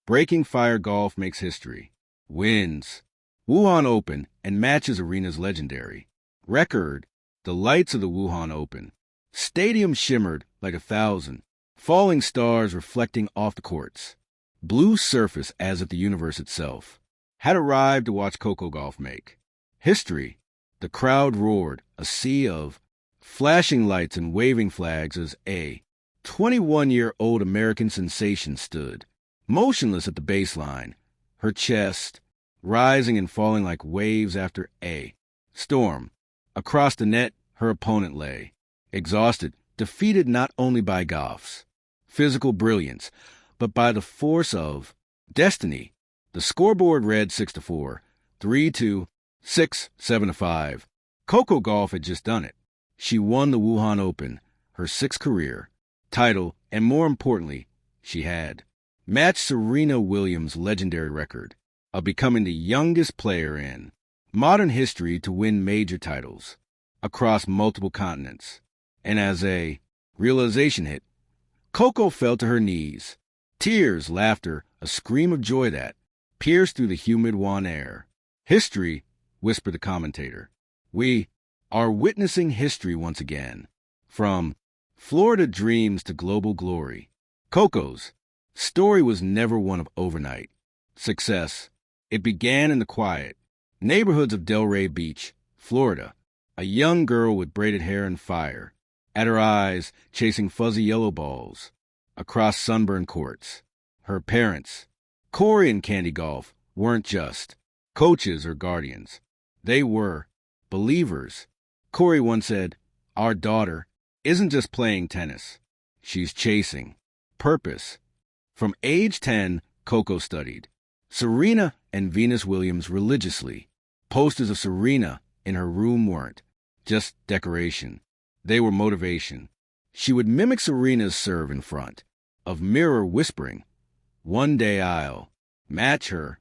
Breaking fire Gauff makes history. Wins. Wuhan Open and matches arenas legendary. Record. The lights of the Wuhan Open. Stadium shimmered like 1,000. Falling stars reflecting off the courts. Blue surface as if the universe itself had arrived to watch Coco Gauff make history. The crowd roared, a sea of flashing lights and waving flags as a 21-year-old American sensation stood, motionless at the baseline, her chest rising and falling like waves after a storm. Across the net, her opponent lay, exhausted, defeated not only by Gauff's physical brilliance, but by the force of destiny. The scoreboard read 6-4, 3-2, 6, 7-5. Coco Gauff had just done it. She won the Wuhan Open, her sixth career title, and more importantly, she had matched Serena Williams' legendary record of becoming the youngest player in modern history to win major titles across multiple continents. And as a realization hit, Coco fell to her knees. Tears, laughter, a scream of joy that pierced through the humid Wuhan air. History, whispered the commentator. We are witnessing history once again. From Florida dreams to global glory. Coco's story was never one of overnight success. It began in the quiet neighborhoods of Delray Beach, Florida. A young girl with braided hair and fire at her eyes, chasing fuzzy yellow balls across sunburned courts. Her parents, Corey and Candy Gauff, weren't just coaches or guardians. They were believers. Corey once said, "Our daughter isn't just playing tennis. She's chasing purpose." From age 10, Coco studied Serena and Venus Williams religiously. Posters of Serena in her room weren't just decoration. They were motivation. She would mimic Serena's serve in front of mirror, whispering, "One day I'll match her."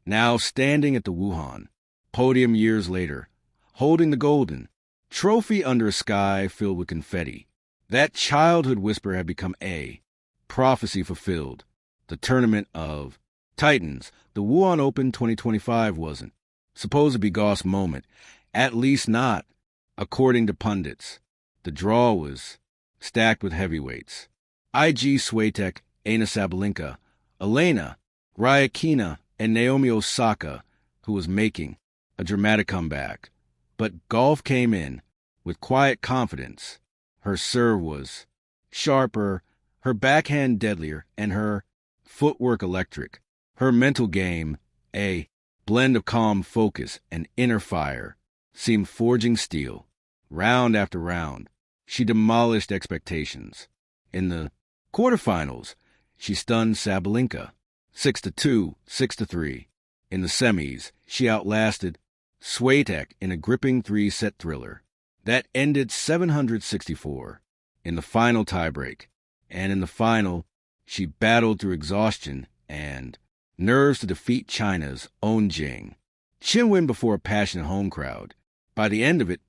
Now standing at the Wuhan podium years later, holding the golden trophy under a sky filled with confetti, that childhood whisper had become a prophecy fulfilled. The tournament of Titans, the Wuhan Open 2025, wasn't supposed to be Gauff's moment, at least not according to pundits. The draw was stacked with heavyweights. Iga Swiatek, Aina Sabalenka, Elena Rybakina, and Naomi Osaka, who was making a dramatic comeback. But Gauff came in with quiet confidence. Her serve was sharper, her backhand deadlier, and her footwork electric. Her mental game, a blend of calm focus and inner fire, seemed forging steel. Round after round, she demolished expectations. In the quarterfinals, she stunned Sabalenka 6-2, 6-3. In the semis, she outlasted Swiatek in a gripping three-set thriller that ended 764 in the final tiebreak. And in the final, she battled through exhaustion and nerves to defeat China's own Jing. She'd win before a passionate home crowd. By the end of it,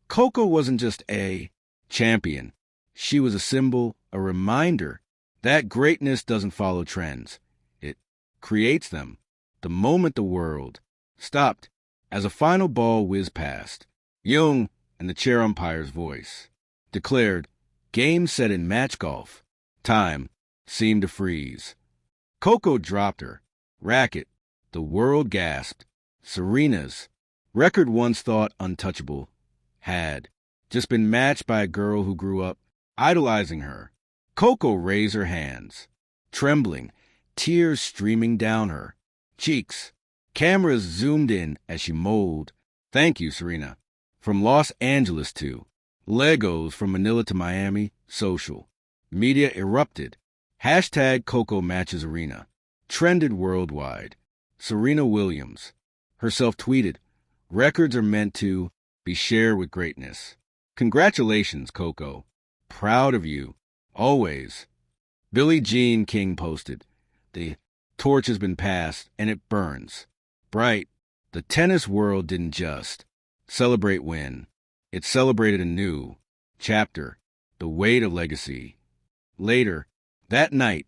Coco wasn't just a champion. She was a symbol, a reminder that greatness doesn't follow trends. It creates them. The moment the world stopped as a final ball whizzed past, Jung and the chair umpire's voice declared, "Game, set, and match golf." Time seemed to freeze. Coco dropped her racket. The world gasped. Serena's record, once thought untouchable, had just been matched by a girl who grew up idolizing her. Coco raised her hands, trembling, tears streaming down her cheeks. Cameras zoomed in as she moaned, "Thank you, Serena." From Los Angeles to Legos, from Manila to Miami, social media erupted. Hashtag Coco Matches Arena trended worldwide. Serena Williams herself tweeted, "Records are meant to be shared with greatness. Congratulations, Coco. Proud of you. Always." Billie Jean King posted, "The torch has been passed, and it burns bright." The tennis world didn't just celebrate win. It celebrated a new chapter, the weight of legacy. Later that night,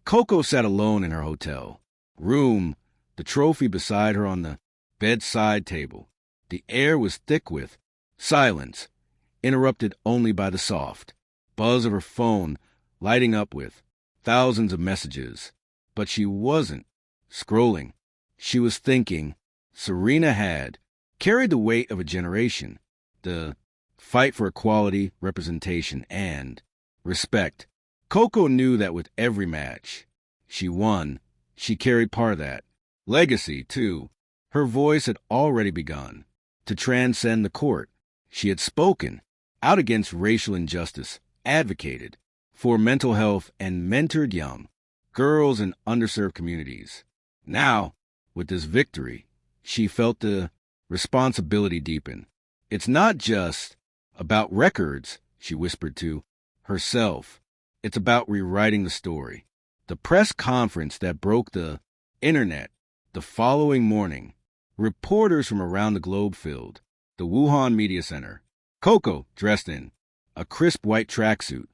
Coco sat alone in her hotel room, the trophy beside her on the bedside table. The air was thick with silence, interrupted only by the soft buzz of her phone lighting up with thousands of messages. But she wasn't scrolling. She was thinking. Serena had carried the weight of a generation, the fight for equality, representation, and respect. Coco knew that with every match she won, she carried part of that legacy, too. Her voice had already begun to transcend the court. She had spoken out against racial injustice, advocated for mental health, and mentored young girls in underserved communities. Now, with this victory, she felt the responsibility deepen. It's not just about records, she whispered to herself. It's about rewriting the story. The press conference that broke the internet the following morning, reporters from around the globe filled the Wuhan Media Center. Coco, dressed in a crisp white tracksuit,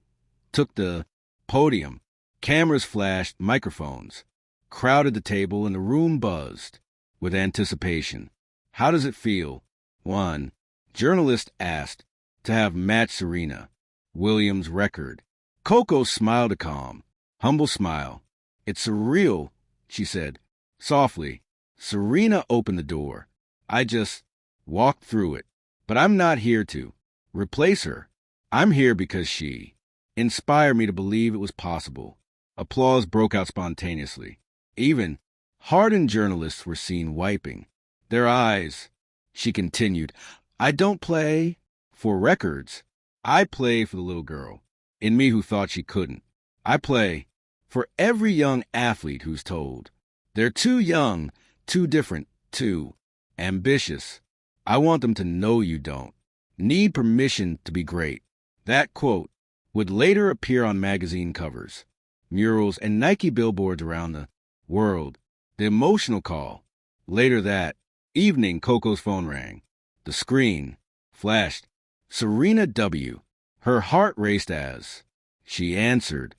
took the podium. Cameras flashed, microphones crowded the table, and the room buzzed with anticipation. How does it feel? One journalist asked, to have matched Serena Williams' record. Coco smiled a calm, humble smile. It's surreal, she said, softly. Serena opened the door. I just walked through it. But I'm not here to replace her. I'm here because she inspired me to believe it was possible. Applause broke out spontaneously. Even hardened journalists were seen wiping their eyes. She continued, I don't play for records. I play for the little girl in me who thought she couldn't. I play for every young athlete who's told they're too young, too different, too ambitious. I want them to know you don't need permission to be great. That quote would later appear on magazine covers, murals, and Nike billboards around the world. The emotional call. Later that evening, Coco's phone rang. The screen flashed Serena W. Her heart raced as she answered.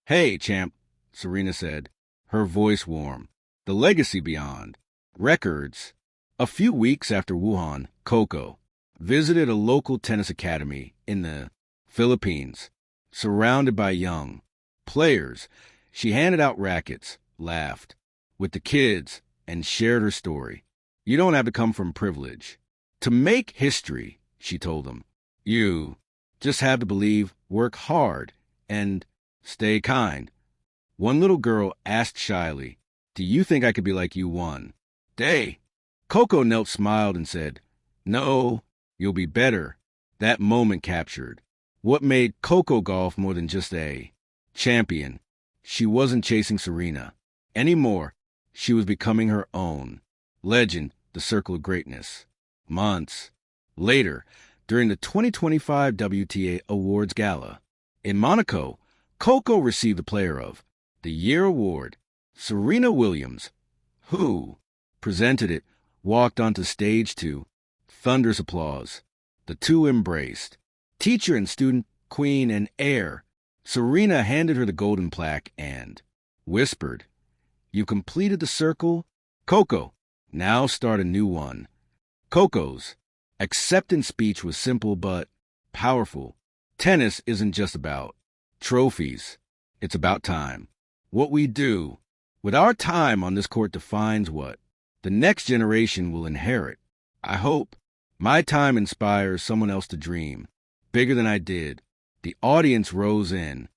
Hey, champ, Serena said, her voice warm. The legacy beyond records. A few weeks after Wuhan, Coco visited a local tennis academy in the Philippines. Surrounded by young players, she handed out rackets, laughed with the kids, and shared her story. You don't have to come from privilege to make history, she told them. You just have to believe, work hard, and stay kind. One little girl asked shyly, do you think I could be like you one day? Coco knelt, smiled, and said, no, you'll be better. That moment captured what made Coco Gauff more than just a champion. She wasn't chasing Serena anymore. She was becoming her own legend, the circle of greatness. Months later, during the 2025 WTA Awards Gala in Monaco, Coco received the Player of the Year award. Serena Williams, who presented it, walked onto stage to thunderous applause. The two embraced. Teacher and student, queen and heir. Serena handed her the golden plaque and whispered, you completed the circle, Coco. Now start a new one. Coco's acceptance speech was simple but powerful. Tennis isn't just about trophies. It's about time. What we do with our time on this court defines what the next generation will inherit. I hope my time inspires someone else to dream bigger than I did. The audience rose in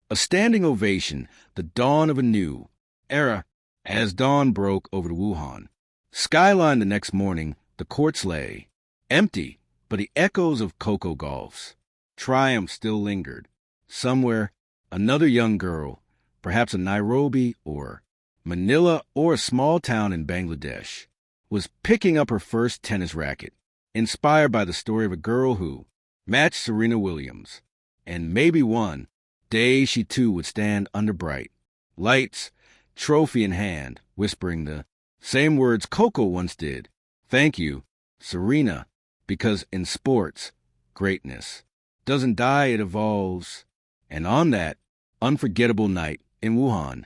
a standing ovation, the dawn of a new era. As dawn broke over the Wuhan skyline the next morning, the courts lay empty, but the echoes of Coco Gauff's triumph still lingered. Somewhere, another young girl, perhaps in Nairobi or Manila or a small town in Bangladesh, was picking up her first tennis racket, inspired by the story of a girl who matched Serena Williams. And maybe one day she too would stand under bright lights, trophy in hand, whispering the same words Coco once did. Thank you, Serena, because in sports, greatness doesn't die, it evolves. And on that unforgettable night in Wuhan,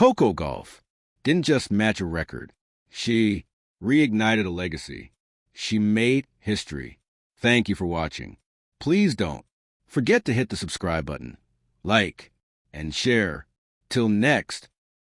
Coco Gauff didn't just match a record. She reignited a legacy. She made history. Thank you for watching. Please don't forget to hit the subscribe button, like, and share. Till next